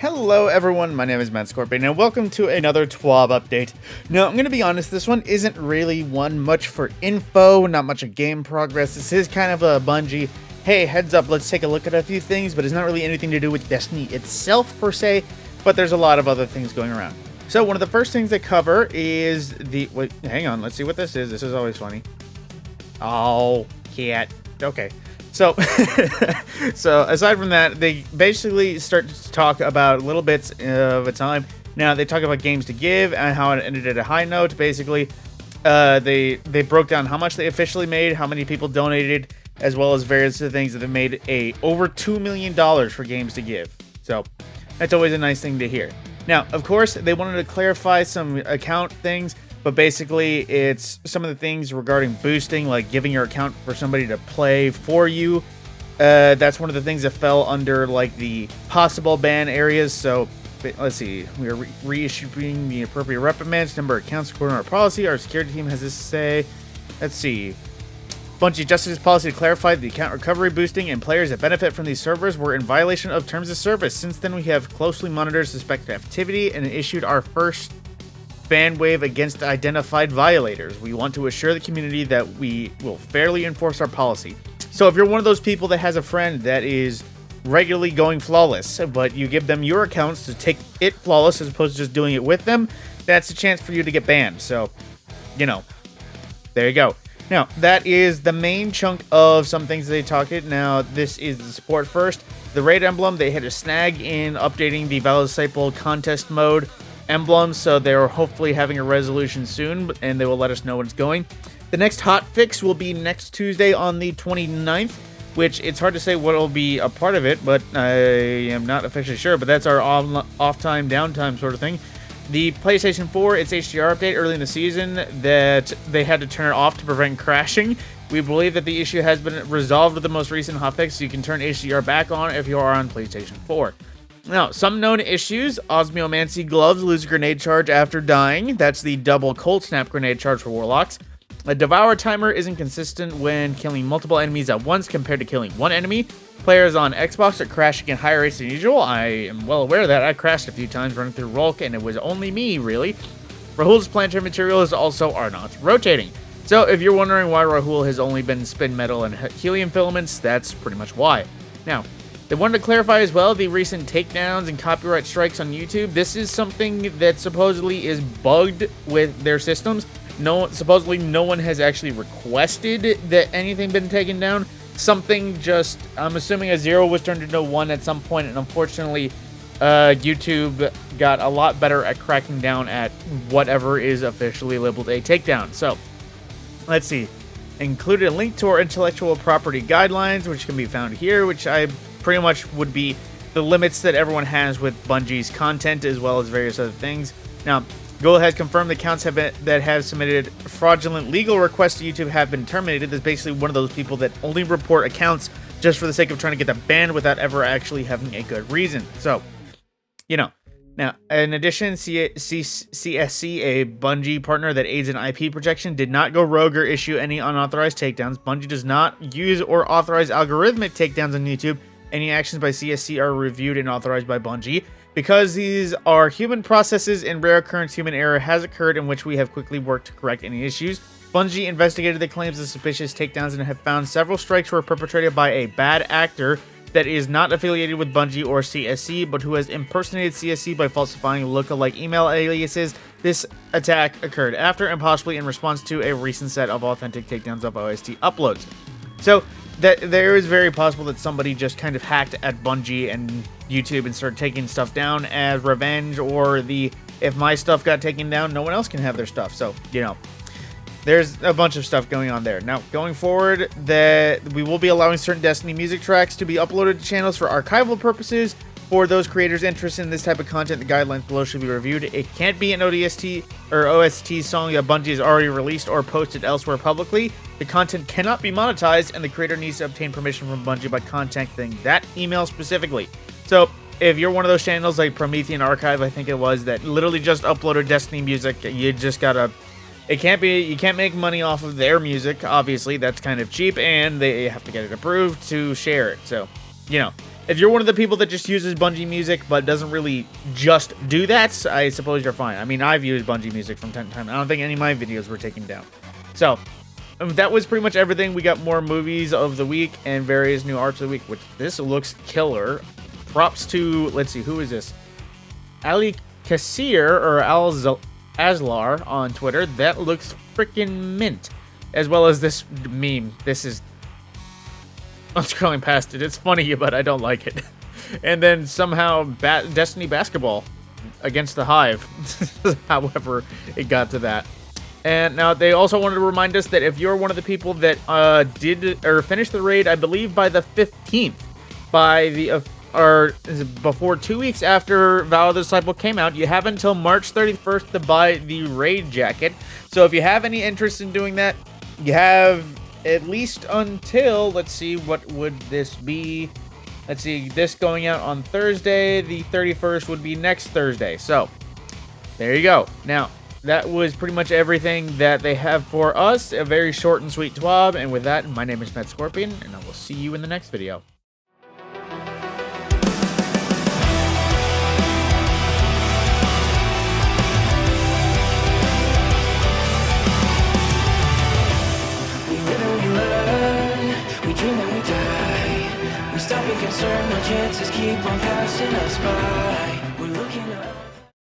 Hello everyone, my name is Matt Scorpion and welcome to another TWAB update. Now, I'm going to be honest, this one isn't really one much for info, not much of game progress. This is kind of a Bungie, hey, heads up, let's take a look at a few things, but it's not really anything to do with Destiny itself per se, but there's a lot of other things going around. So one of the first things they cover is the, wait, hang on, let's see what this is. This is always funny. Oh, cat. Okay. So, so aside from that, they basically start to talk about little bits of a time. Now, they talk about games to give and how it ended at a high note. Basically, they broke down how much they officially made, how many people donated, as well as various things that they made over $2 million for games to give. So, that's always a nice thing to hear. Now, of course, they wanted to clarify some account things. But basically, it's some of the things regarding boosting, like giving your account for somebody to play for you. That's one of the things that fell under like the possible ban areas. So let's see. We are reissuing the appropriate reprimands, number of accounts according to our policy. Our security team has this to say. Let's see. Bungie adjusted its policy to clarify the account recovery boosting and players that benefit from these servers were in violation of terms of service. Since then, we have closely monitored suspected activity and issued our first ban wave against identified violators. We want to assure the community that we will fairly enforce our policy. So if you're one of those people that has a friend that is regularly going flawless, but you give them your accounts to take it flawless as opposed to just doing it with them, that's a chance for you to get banned. So, you know, there you go. Now, that is the main chunk of some things they talked about. Now, this is the support first. The raid emblem, they had a snag in updating the Valor Disciple contest mode emblems, so they're hopefully having a resolution soon, and they will let us know when it's going. The next hot fix will be next Tuesday on the 29th, which it's hard to say what will be a part of it, but I am not officially sure, but that's our off-time, downtime sort of thing. The PlayStation 4, its HDR update early in the season that they had to turn it off to prevent crashing. We believe that the issue has been resolved with the most recent hotfix, so you can turn HDR back on if you are on PlayStation 4. Now, some known issues. Osmiomancy gloves lose grenade charge after dying. That's the double cold snap grenade charge for warlocks. A devour timer isn't consistent when killing multiple enemies at once compared to killing one enemy. Players on Xbox are crashing at higher rates than usual. I am well aware of that. I crashed a few times running through Rolk, and it was only me, really. Rahul's planetary materials also are not rotating. So, if you're wondering why Rahul has only been spin metal and helium filaments, that's pretty much why. Now, they wanted to clarify as well the recent takedowns and copyright strikes on YouTube. This is something that supposedly is bugged with their systems. Supposedly no one has actually requested that anything been taken down. Something just, I'm assuming a 0 was turned into a 1 at some point, and unfortunately, YouTube got a lot better at cracking down at whatever is officially labeled a takedown. So, let's see. Included a link to our intellectual property guidelines, which can be found here, which I pretty much would be the limits that everyone has with Bungie's content as well as various other things. Now, Google has confirmed the accounts that have submitted fraudulent legal requests to YouTube have been terminated. There's basically one of those people that only report accounts just for the sake of trying to get them banned without ever actually having a good reason. So, you know. Now, in addition, CSC, a Bungie partner that aids in IP protection, did not go rogue or issue any unauthorized takedowns. Bungie does not use or authorize algorithmic takedowns on YouTube. Any actions by CSC are reviewed and authorized by Bungie. Because these are human processes and rare occurrence, human error has occurred in which we have quickly worked to correct any issues. Bungie investigated the claims of suspicious takedowns and have found several strikes were perpetrated by a bad actor that is not affiliated with Bungie or CSC, but who has impersonated CSC by falsifying lookalike email aliases. This attack occurred after and possibly in response to a recent set of authentic takedowns of OST uploads. So, there is very possible that somebody just kind of hacked at Bungie and YouTube and started taking stuff down as revenge, or if my stuff got taken down, no one else can have their stuff. So, you know, there's a bunch of stuff going on there. Now, going forward, we will be allowing certain Destiny music tracks to be uploaded to channels for archival purposes. For those creators interested in this type of content, the guidelines below should be reviewed. It can't be an ODST or OST song that Bungie has already released or posted elsewhere publicly. The content cannot be monetized, and the creator needs to obtain permission from Bungie by contacting that email specifically. So, if you're one of those channels like Promethean Archive, I think it was, that literally just uploaded Destiny music, you just gotta... You can't make money off of their music, obviously. That's kind of cheap, and they have to get it approved to share it. So, you know, If you're one of the people that just uses Bungie music but doesn't really just do that, I suppose you're fine. I mean, I've used Bungie music from time to time. I don't think any of my videos were taken down. So, that was pretty much everything. We got more movies of the week and various new arts of the week, which this looks killer. Props to, let's see, who is this? Ali Kassir or Aslar on Twitter. That looks freaking mint. As well as this meme. This is... I'm scrolling past it. It's funny, but I don't like it. And then somehow Destiny Basketball against the Hive. However, it got to that. And now they also wanted to remind us that if you're one of the people that did or finished the raid, I believe by the 15th, by the or before 2 weeks after Vow of the Disciple came out, you have until March 31st to buy the raid jacket. So if you have any interest in doing that, you have at least until, let's see, what would this be? Let's see, this going out on Thursday. The 31st would be next Thursday. So there you go. Now, that was pretty much everything that they have for us. A very short and sweet TWAB. And with that, my name is Matt Scorpion, and I will see you in the next video. We stop being concerned, no chances keep on passing us by.